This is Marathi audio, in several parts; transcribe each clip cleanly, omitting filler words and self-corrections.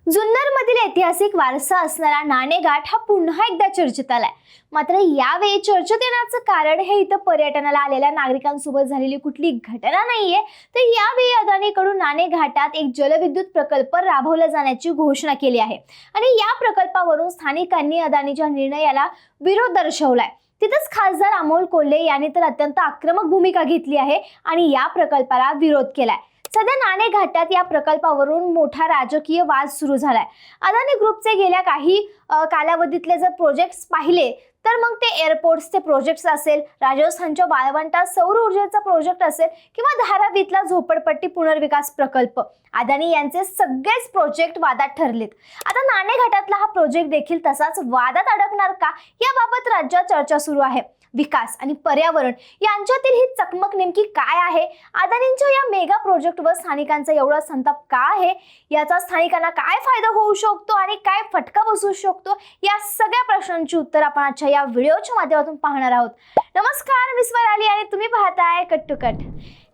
जुन्नर मधील ऐतिहासिक वारसा असणारा नाणेघाट हा पुन्हा एकदा चर्चेत आलाय. मात्र यावेळी चर्चेत येण्याचं कारण हे इथं पर्यटनाला आलेल्या नागरिकांसोबत झालेली कुठली घटना नाहीये, तर यावेळी अदानीकडून नाणेघाटात एक जलविद्युत प्रकल्प राबवला जाण्याची घोषणा केली आहे. आणि या प्रकल्पावरून स्थानिकांनी अदानीच्या निर्णयाला विरोध दर्शवलाय. तिथेच खासदार अमोल कोल्हे यांनी तर अत्यंत आक्रमक भूमिका घेतली आहे आणि या प्रकल्पाला विरोध केलाय. सध्या नाणेघाटात या प्रकल्पावरून मोठा राजकीय वाद सुरू झालाय. अदानी ग्रुपचे गेल्या काही कालावधीतले जर प्रोजेक्ट्स पाहिले तर मग ते एअरपोर्ट्सचे प्रोजेक्ट्स असेल, राजस्थानच्या वाळवंटात सौर ऊर्जेचा प्रोजेक्ट असेल किंवा धारावीतला झोपडपट्टी पुनर्विकास प्रकल्प, अदानी यांचे सगळेच प्रोजेक्ट वादात ठरलेत. आता नाणेघाटातला हा प्रोजेक्ट देखील तसाच वादात अडकणार का, याबाबत राज्यात चर्चा सुरू आहे. विकास आणि पर्यावरण यांच्यातील ही चकमक नेमकी काय आहे? अदानींच्या या मेगा प्रोजेक्टवर स्थानिकांचा एवढा संताप का आहे? याचा स्थानिकांना काय फायदा होऊ शकतो आणि काय फटका बसू शकतो? या सगळ्या प्रश्नांची उत्तर आपण आजच्या या व्हिडिओच्या माध्यमातून पाहणार आहोत. नमस्कार, मी स्वराली आणि तुम्ही पाहताय कट टू कट.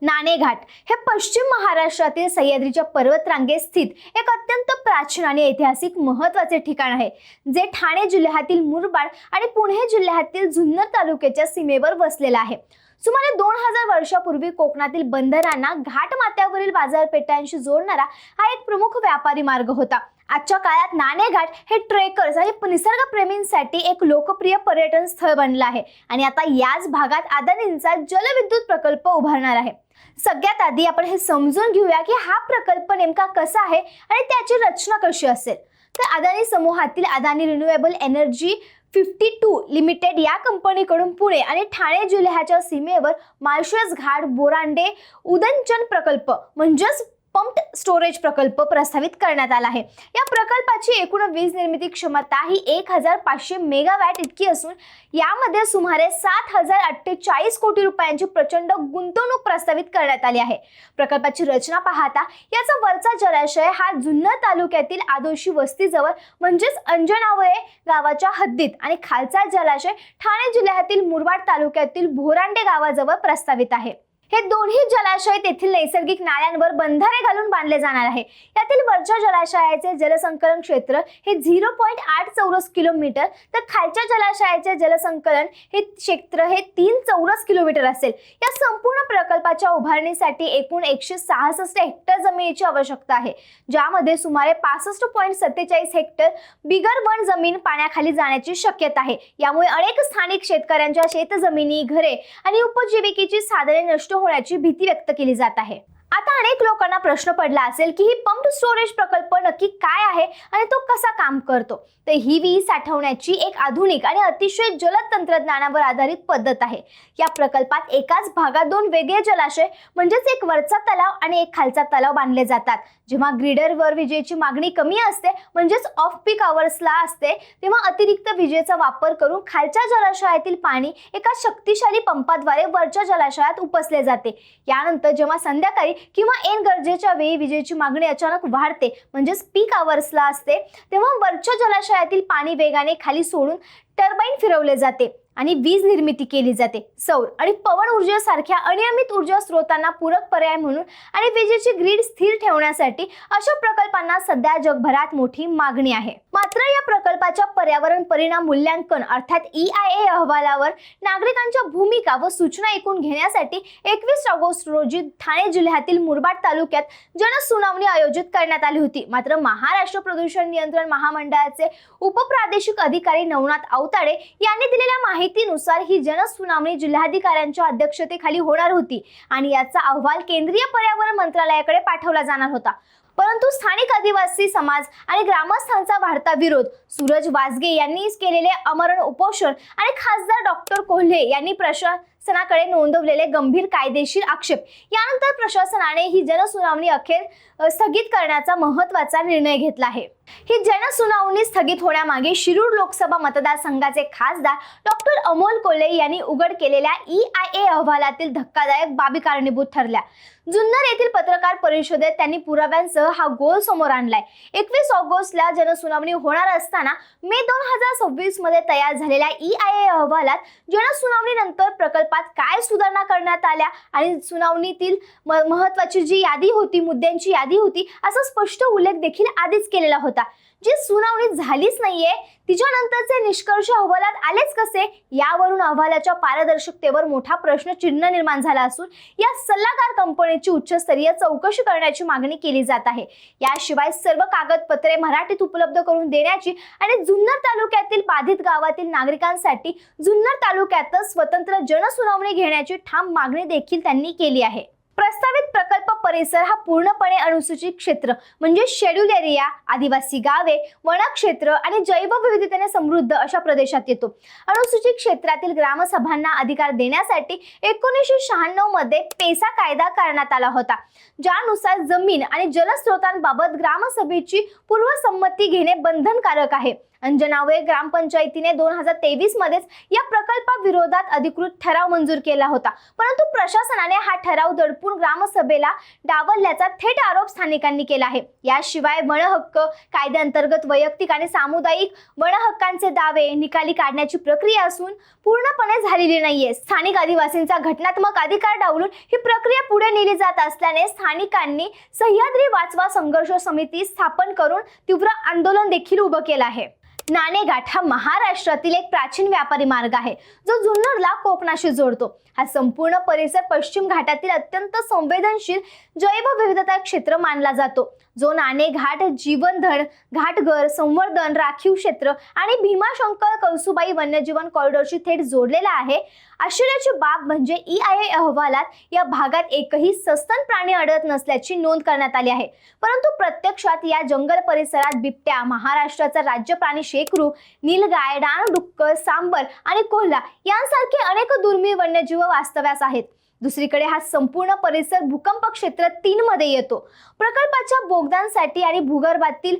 नाणेघाट हे पश्चिम महाराष्ट्रातील सह्याद्रीच्या पर्वतरांगेत स्थित एक अत्यंत प्राचीन आणि ऐतिहासिक महत्त्वाचे ठिकाण आहे, जे ठाणे जिल्ह्यातील मुरबाड आणि पुणे जिल्ह्यातील जुन्नर तालुक्याच्या सीमेवर वसलेलं आहे. सुमारे 2000 वर्षापूर्वी कोकणातील बंदरांना घाट माथ्यावरील बाजारपेठांशी जोडणारा हा एक प्रमुख व्यापारी मार्ग होता. आजच्या काळात नाणेघाट हे ट्रेकर्स आणि निसर्गप्रेमींसाठी एक लोकप्रिय पर्यटन स्थळ बनलं आहे आणि आता याच भागात अदानींचा जलविद्युत प्रकल्प उभारणार आहे. सगळ्यात आधी आपण हे समजून घेऊया की हा प्रकल्प नेमका कसा आहे आणि त्याची रचना कशी असेल. तर अदानी समूहातील अदानी रिन्युएबल एनर्जी 52 लिमिटेड या कंपनीकडून पुणे आणि ठाणे जिल्ह्याच्या सीमेवर माळशेज घाट बोरांडे उदंचन प्रकल्प म्हणजेच पंप्ड स्टोरेज प्रकल्प प्रस्तावित करण्यात आला आहे. या प्रकल्पाची एकूण वीज निर्मिती क्षमता ही 1500 मेगावॅट इतकी असून यामध्ये सुमारे 7048 कोटी रुपयांची प्रचंड गुंतवणूक प्रस्तावित करण्यात आली आहे. प्रकल्पाची रचना पाहता याचा वरचा जलाशय हा जुन्नर तालुक्यातील आदोशी वस्तीजवळ म्हणजेच अंजनावळे गावाच्या हद्दीत आणि खालचा जलाशय ठाणे जिल्ह्यातील मुरबाड तालुक्यातील भोरांडे गावाजवळ प्रस्तावित आहे. हे दोन्ही जलाशय तेथील नैसर्गिक नाल्यांवर बंधारे घालून बांधले जाणार आहे. यातील वरच्या जलाशयाचे जलसंकलन क्षेत्र हे 0.8 चौरस किलोमीटर तर खालच्या जलाशयाचे जलसंकलन हे क्षेत्र हे 3 चौरस किलोमीटर असेल. या संपूर्ण प्रकल्पाच्या उभारणीसाठी एकूण 166 हेक्टर जमिनीची आवश्यकता आहे, ज्यामध्ये सुमारे 65.47 हेक्टर बिगर वन जमीन पाण्याखाली जाण्याची शक्यता आहे. यामुळे अनेक स्थानिक शेतकऱ्यांच्या शेतजमिनी, घरे आणि उपजीविकेची साधने नष्ट होण्याची भीती व्यक्त केली जात आहे. आता अनेक लोकांना प्रश्न पडला असेल की ही पंप्ड स्टोरेज प्रकल्प नक्की काय आहे आणि तो कसा काम करतो. तर ही वीज साठवण्याची एक आधुनिक आणि अतिशय जलद तंत्रज्ञानावर आधारित पद्धत आहे. या प्रकल्पात एकाच भागात 2 वेगळे जलाशय म्हणजेच एक वरचा तलाव आणि एक खालचा तलाव बांधले जातात. जेव्हा ग्रिडरवर विजेची मागणी कमी असते म्हणजेच ऑफ पीक आवर्सला असते, तेव्हा अतिरिक्त विजेचा वापर करून खालच्या जलाशयातील पाणी एका शक्तिशाली पंपाद्वारे वरच्या जलाशयात उपसले जाते. यानंतर जेव्हा संध्याकाळी किंवा ऐन गरजेच्या वेळी विजेची मागणी अचानक वाढते म्हणजेच पीक आवर्सला असते, तेव्हा वरच्या जलाशयातील पाणी वेगाने खाली सोडून टर्बाइन फिरवले जाते आणि वीज निर्मिती केली जाते. सौर आणि पवन ऊर्जेसारख्या अनियमित ऊर्जा स्रोतांना पूरक पर्याय म्हणून आणि विजेची ग्रीड स्थिर ठेवण्यासाठी अशा प्रकल्पांना सध्या जगभरात मोठी मागणी आहे. मात्र या प्रकल्पाच्या पर्यावरण परिणाम मूल्यांकन अर्थात EIA अहवालावर नागरिकांच्या भूमिका व सूचना ऐकून घेण्यासाठी 21 ऑगस्ट रोजी ठाणे जिल्ह्यातील मुरबाड तालुक्यात जनसुनावणी आयोजित करण्यात आली होती. मात्र महाराष्ट्र प्रदूषण नियंत्रण महामंडळाचे उपप्रादेशिक अधिकारी नवनाथ आवताडे यांनी दिलेल्या माहितीनुसार ही जनसुनावणी जिल्हाधिकाऱ्यांच्या अध्यक्षतेखाली होणार होती आणि याचा अहवाल केंद्रीय पर्यावरण मंत्रालयाकडे पाठवला जाणार होता. परंतु स्थानिक आदिवासी समाज आणि ग्रामस्थांचा वाढता विरोध, सूरज वाजगे यांनी केलेले आमरण उपोषण आणि खासदार डॉक्टर कोल्हे यांनी प्रशासनाकडे नोंदवलेले गंभीर कायदेशीर आक्षेप यानंतर प्रशासनाने ही जनसुनावणी अखेर स्थगित करण्याचा महत्त्वाचा निर्णय घेतला आहे. ही जनसुनावणी स्थगित होण्यामागे शिरूर लोकसभा मतदारसंघाचे खासदार डॉक्टर अमोल कोल्हे यांनी उघड केलेल्या EIA अहवालातील धक्कादायक बाबी कारणीभूत ठरल्या. जुन्नर येथील पत्रकार परिषदेत त्यांनी पुराव्यांसह हा गोल समोर आणलाय. 21 ऑगस्टला जनसुनावणी होणार असताना मे 2026 मध्ये तयार झालेल्या EIA अहवालात जनसुनावणीनंतर प्रकल्पात काय सुधारणा करण्यात आल्या आणि सुनावणीतील महत्त्वाची जी यादी होती, मुद्द्यांची यादी होती, असा स्पष्ट उल्लेख देखील आधीच केलेला होता. होता, जी सुनावणी झालीच नाहीये तिच्यानंतरचे निष्कर्ष अहवालात आलेच कसे, यावरून अहवालाच्या पारदर्शकतेवर मोठा प्रश्नचिन्ह निर्माण झाला असून या सल्लागार कंपनीची उच्चस्तरीय चौकशी करण्याची मागणी केली जात आहे। याशिवाय सर्व कागदपत्रे मराठीत उपलब्ध करून देण्याची आणि जुन्नर तालुक्यातील बाधित गावातील नागरिकांसाठी जुन्नर तालुक्यातच स्वतंत्र जनसुनावणी घेण्याची ठाम मागणी देखील त्यांनी केली आहे। प्रस्तावित प्रकल्प परिसर हा पूर्णपणे अनुसूचित क्षेत्र म्हणजे शेड्यूल एरिया, आदिवासी गावे, वनक्षेत्र आणि जैवविविधतेने समृद्ध अशा प्रदेशात येतो। अनुसूचित क्षेत्रातील ग्रामसभांना अधिकार देण्यासाठी 1996 मध्ये पेसा कायदा करण्यात आला होता, ज्यानुसार जमीन आणि जलस्रोतांबाबत ग्रामसभेची पूर्वसंमती घेणे बंधनकारक आहे। अंजनावे ग्रामपंचायतीने 2023 मध्येच या प्रकल्पाविरोधात अधिकृत ठराव मंजूर केला होता, परंतु प्रशासनाने हा ठराव दडपून ग्रामसभेला डावलल्याचा थेट आरोप स्थानिकांनी केला आहे। याशिवाय वनहक्क कायद्याअंतर्गत वैयक्तिक आणि सामुदायिक वनहक्कांचे दावे निकाली काढण्याची प्रक्रिया असून पूर्णपणे झालेली नाहीये। स्थानिक आदिवासींचा घटनात्मक अधिकार डावलून ही प्रक्रिया पुढे नेली जात असल्याने स्थानिकांनी सह्याद्री वाचवा संघर्ष समिती स्थापन करून तीव्र आंदोलन देखील उभं केलं आहे। नाणेघाट हा महाराष्ट्रातील एक प्राचीन व्यापारी मार्ग आहे, जो जुन्नरला कोकणाशी जोडतो। हा संपूर्ण परिसर पश्चिम घाटातील अत्यंत संवेदनशील जैवविविधता क्षेत्र मानला जातो, जो नाणेघाट, जीवनधन, घाटघर, संवर्धन, राखीव क्षेत्र आणि भीमाशंकर कळसुबाई वन्यजीवन कॉरिडॉरशी थेट जोडलेला आहे। आश्चर्याची बाब म्हणजे EIA अहवालात या भागात एकही सस्तन प्राणी आढळत नसल्याची नोंद करण्यात आली आहे, परंतु प्रत्यक्षात या जंगल परिसरात बिबट्या, महाराष्ट्राचा राज्य प्राणी शेकरू, नीलगाय, डाणडुक्कर, सांबर आणि कोल्हा यांसारखे अनेक दुर्मिळ वन्यजीव वास्तव्यास आहेत। दुसरीकडे हा संपूर्ण परिसर भूकंप क्षेत्र 3 मध्ये येतो। प्रकल्पाच्या बोगद्यांसाठी आणि भूगर्भातील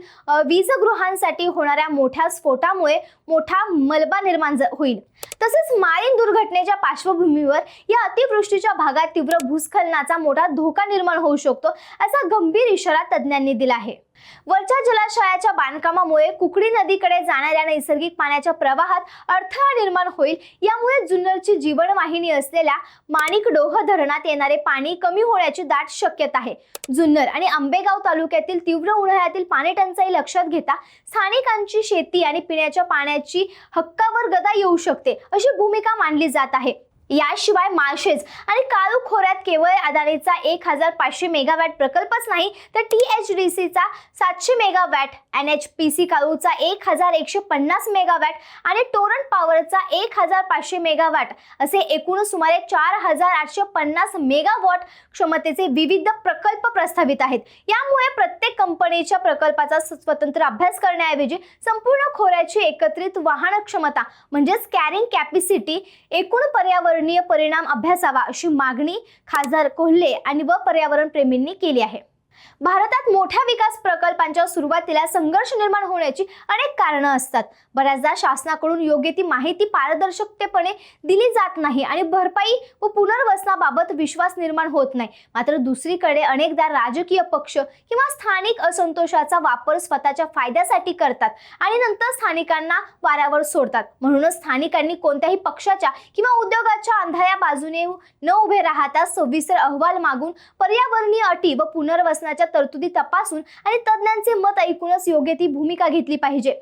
वीजगृहांसाठी होणाऱ्या मोठ्या स्फोटामुळे मोठा मलबा निर्माण होईल। तसेच माळीण दुर्घटनेच्या पार्श्वभूमीवर या अतिवृष्टीच्या भागात तीव्र भूस्खलनाचा मोठा धोका निर्माण होऊ शकतो, असा गंभीर इशारा तज्ञांनी दिला आहे। वरच्या जलाशयाच्या बांधकामामुळे कुकडी नदीकडे जाणाऱ्या नैसर्गिक पाण्याच्या प्रवाहात अडथळा निर्माण होईल। यामुळे जुन्नरची जीवनवाहिनी असलेल्या माणिकडोह धरणात येणारे पाणी कमी होण्याची दाट शक्यता आहे। जुन्नर आणि आंबेगाव तालुक्यातील तीव्र उन्हाळ्यातील पाणी टंचाई लक्षात घेता स्थानिकांची शेती आणि पिण्याच्या पाण्याची हक्कावर गदा येऊ शकते, अशी भूमिका मांडली जात आहे। याशिवाय माळशेज आणि काळू खोऱ्यात केवळ अदानीचा 1500 मेगावॅट प्रकल्पच नाही, तर THDCचा 700 मेगावॅट, NHPC काळूचा 1150 मेगावॅट आणि टोरंट पॉवरचा 1500 मेगावॅट असे एकूण सुमारे 4850 मेगावॉट क्षमतेचे विविध प्रकल्प प्रस्तावित आहेत। यामुळे प्रत्येक कंपनीच्या प्रकल्पाचा स्वतंत्र अभ्यास करण्याऐवजी संपूर्ण खोऱ्याची एकत्रित वाहन क्षमता म्हणजेच कॅरिंग कॅपॅसिटी, एकूण पर्यावरणीय परिणाम अभ्यासावा, अशी मागणी खासदार कोल्हे आणि पर्यावरण प्रेमींनी केली आहे। भारतात मोठ्या विकास प्रकल्पांच्या सुरुवातीला संघर्ष निर्माण होण्याची अनेक कारणं असतात। बऱ्याचदा शासनाकडून योग्य ती माहिती पारदर्शकतेपणे दिली जात नाही आणि भरपाई व पुनर्वसनाबाबत विश्वास निर्माण होत नाही। मात्र दुसरीकडे अनेकदा राजकीय पक्ष किंवा स्थानिक असंतोषाचा वापर स्वतःच्या फायद्यासाठी करतात आणि नंतर स्थानिकांना वाऱ्यावर सोडतात। म्हणूनच स्थानिकांनी कोणत्याही पक्षाच्या किंवा उद्योगाच्या अंधाऱ्या बाजूने न उभे राहता सविस्तर अहवाल मागून पर्यावरणीय अटी व पुनर्वसनाच्या तरतुदी तपासून आणि तज्ञांचे मत ऐकूनच योग्य ती भूमिका घेतली पाहिजे।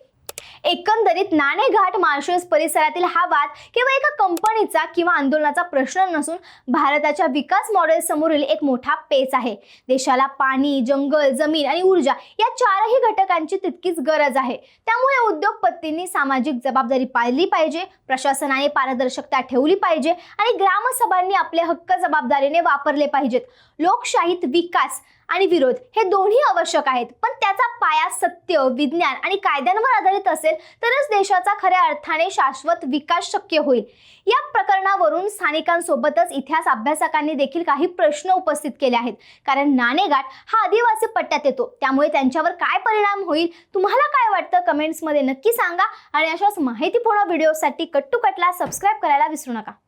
एकंदरीत नाणेघाट माळशेज परिसरातील हा वाद केवळ एका कंपनीचा किंवा आंदोलनाचा प्रश्न नसून भारताच्या विकास मॉडेल समोरील एक मोठा पेच आहे। देशाला पाणी, जंगल, जमीन आणि ऊर्जा या चारही घटकांची तितकीच गरज आहे। त्यामुळे उद्योगपतींनी सामाजिक जबाबदारी पाळली पाहिजे, प्रशासनाने पारदर्शकता ठेवली पाहिजे आणि ग्रामसभांनी आपले हक्क जबाबदारीने वापरले पाहिजेत। लोकशाहीत विकास आणि विरोध हे दोन्ही आवश्यक आहेत, पण त्याचा पाया सत्य, विज्ञान आणि कायद्यांवर आधारित असेल तरच देशाचा खऱ्या अर्थाने शाश्वत विकास शक्य होईल। या प्रकरणावरून स्थानिकांसोबतच इतिहास अभ्यासकांनी देखील काही प्रश्न उपस्थित केले आहेत, कारण नाणेघाट हा आदिवासी पट्ट्यात येतो, त्यामुळे त्यांच्यावर काय परिणाम होईल, तुम्हाला काय वाटतं कमेंट्समध्ये नक्की सांगा आणि अशाच माहितीपूर्ण व्हिडिओसाठी कट टू कटला सबस्क्राइब करायला विसरू नका।